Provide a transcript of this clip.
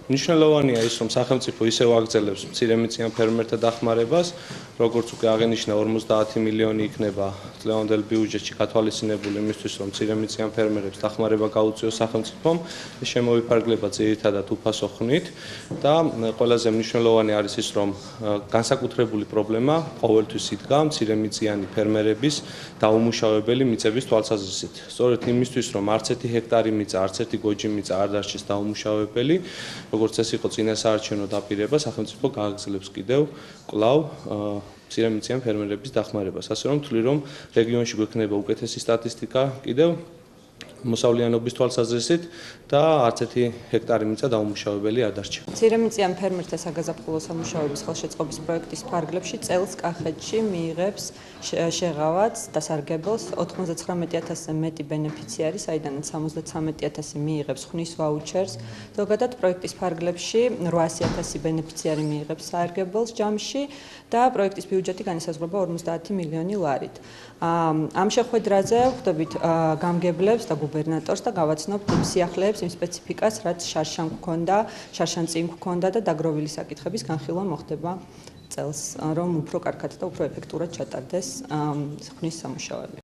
მნიშვნელოვანია ის, რომ სახელმწიფო ისევ აგრძელებს მცირემიწიან ფერმერთა დახმარებას, როგორც უკვე აღინიშნა 50 მილიონი იქნება წლევანდელ ბიუჯეტში გათვალისწინებული იმისთვის, რომ მცირემიწიან ფერმერებს დახმარება გაუწიოს სახელმწიფომ, ეს შემოიფარგლება ძირითადად უფასო ხმით და ყველაზე მნიშვნელოვანი არის ის, რომ განსაკუთრებული პრობლემა ყოველთვის იდგა მცირემიწიანი ფერმერების დაუმუშავებელი მიწების თვალსაზრისით. სწორედ იმისთვის, რომ არც ერთი ჰექტარი მიწა, არც ერთი გოჯი მიწა არ დარჩეს დაუმუშავებელი, როგორც ეს იყო წინა საარჩევნო დაპირება, სახელმწიფო გააგრძელებს კიდევ კვლავ მცირემიწიან ფერმერების დახმარებას. ასე რომ ვთვლი, რომ რეგიონში გვექნება უკეთესი სტატისტიკა კიდევ მოსავლიანობის თვალსაზრისით და არც ერთი ჰექტარი მიწა დაუმუშავებელი არ დარჩა. მცირემიწიან ფერმერთა საგაზაფხულო სამუშაოების ხელშეწყობის პროექტის ფარგლებში წელს კახეთში მიიღებს შეღავათს დასარგებელს 99,000-ზე მეტი ბენეფიციარი, საიდანაც 73,000 მიიღებს ხმის ვაუჩერს. ზოგადად პროექტის ფარგლებში 800,000 ბენეფიციარი მიიღებს საარგებელს ჯამში და პროექტის ბიუჯეტი განისაზღვრება 50 მილიონი ლარით. ამ შეხვედრაზე ვხვდებით გამგებლებს და გუბერნატორს და გავაცნობთ იმ სიახლეებს, იმ სპეციფიკას, რაც შარშან წინ გვქონდა და დაგროვილი საკითხების განხილვა მოხდება წელს, რომ უფრო კარგად და უფრო ეფექტურად ჩატარდეს ხმის სამუშაოები.